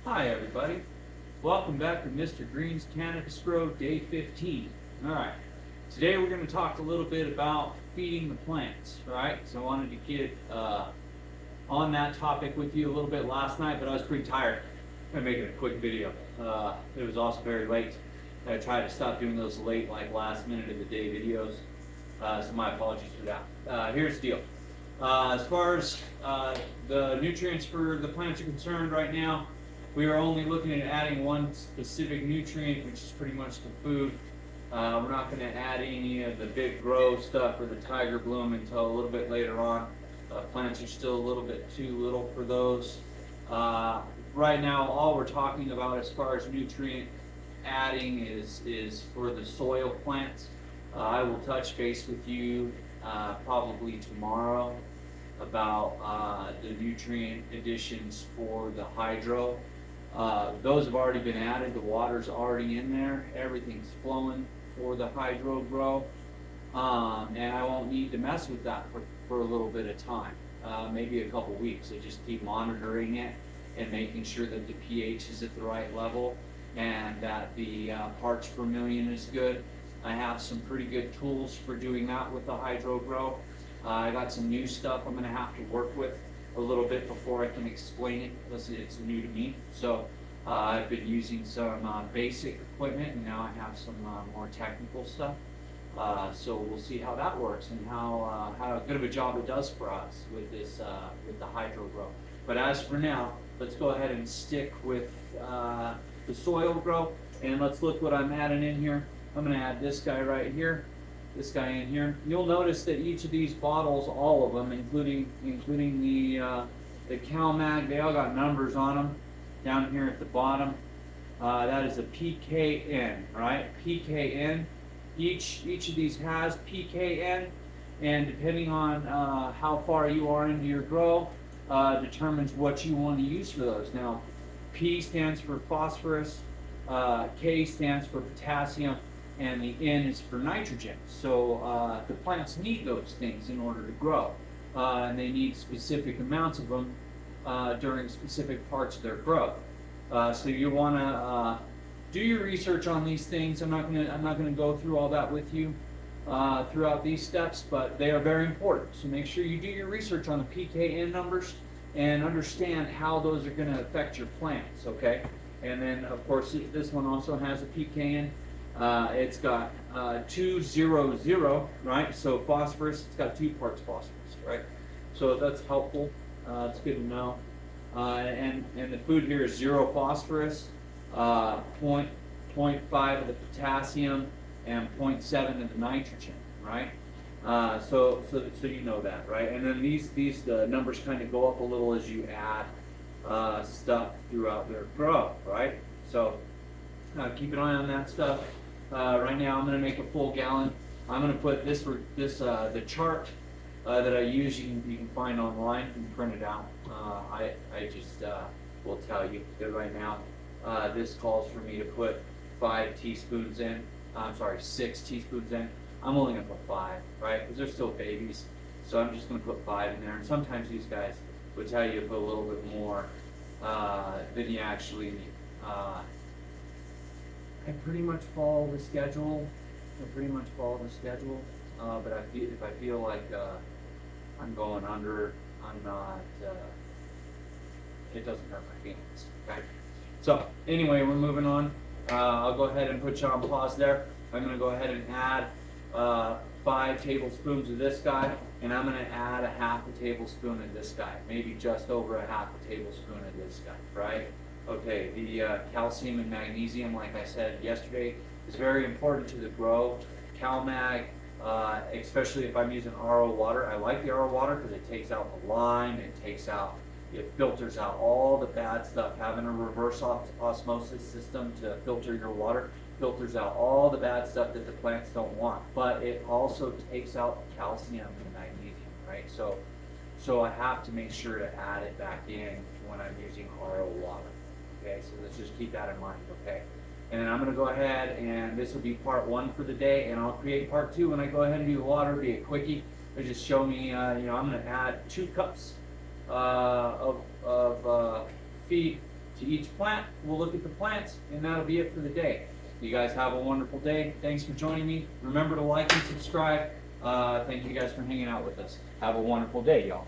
Hi everybody, welcome back to Mr. Green's Cannabis Grow Day 15. Alright, today we're going to talk a little bit about feeding the plants, right? So I wanted to get on that topic with you a little bit last night, but I was pretty tired. I'm making a quick video. It was also very late. I tried to stop doing those late, like last minute of the day videos, so my apologies for that. Here's the deal. As far as the nutrients for the plants are concerned right now, we are only looking at adding one specific nutrient, which is pretty much the food. We're not going to add any of the big grow stuff or the tiger bloom until a little bit later on. Plants are still a little bit too little for those. Right now, all we're talking about as far as nutrient adding is for the soil plants. I will touch base with you probably tomorrow about the nutrient additions for the hydro. Those have already been added, the water's already in there, everything's flowing for the hydro grow. And I won't need to mess with that for a little bit of time, maybe a couple weeks. I just keep monitoring it and making sure that the pH is at the right level and that the parts per million is good. I have some pretty good tools for doing that with the hydro grow. I got some new stuff I'm going to have to work with a little bit before I can explain it because it's new to me. So I've been using some basic equipment, and now I have some more technical stuff. So we'll see how that works and how good of a job it does for us with this with the hydro grow. But as for now, let's go ahead and stick with the soil grow, and let's look what I'm adding in here. I'm going to add this guy right here. This guy in here. You'll notice that each of these bottles, all of them, including the CalMag, they all got numbers on them down here at the bottom. That is a PKN, right? PKN. Each of these has PKN, and depending on how far you are into your grow, determines what you want to use for those. Now, P stands for phosphorus, K stands for potassium, and the N is for nitrogen. So the plants need those things in order to grow, and they need specific amounts of them during specific parts of their growth. So you want to do your research on these things. I'm not gonna go through all that with you throughout these steps, but they are very important. So make sure you do your research on the PKN numbers and understand how those are going to affect your plants. Okay, and then of course this one also has a PKN. It's got 200, right? So phosphorus, it's got 2 parts phosphorus, right? So that's helpful. It's good to know. And the food here is 0 phosphorus, 0.5 of the potassium, and 0.7 of the nitrogen, right? So you know that, right? And then these numbers kind of go up a little as you add stuff throughout their grow, right? So keep an eye on that stuff. Right now I'm going to make a full gallon. I'm going to put the chart that I use, you can find online, you can print it out. I just will tell you that right now this calls for me to put 5 teaspoons in. I'm sorry, 6 teaspoons in. I'm only going to put 5, right? Because they're still babies. So I'm just going to put 5 in there. And sometimes these guys would tell you to put a little bit more than you actually need. I pretty much follow the schedule. But if I feel like I'm going under, I'm not. It doesn't hurt my feelings. Okay. So anyway, we're moving on. I'll go ahead and put you on pause there. I'm going to go ahead and add 5 tablespoons of this guy, and I'm going to add a half a tablespoon of this guy, maybe just over a half a tablespoon of this guy, right? Okay, the calcium and magnesium, like I said yesterday, is very important to the grow. CalMag, especially if I'm using RO water. I like the RO water because it takes out the lime, it filters out all the bad stuff. Having a reverse osmosis system to filter your water filters out all the bad stuff that the plants don't want. But it also takes out the calcium and magnesium, right? So I have to make sure to add it back in when I'm using RO water. Okay, so let's just keep that in mind, okay? And then I'm going to go ahead, and this will be part 1 for the day, and I'll create part 2 when I go ahead and do the water. It'll be a quickie. It'll just show me, I'm going to add 2 cups of feed to each plant. We'll look at the plants, and that'll be it for the day. You guys have a wonderful day. Thanks for joining me. Remember to like and subscribe. Thank you guys for hanging out with us. Have a wonderful day, y'all.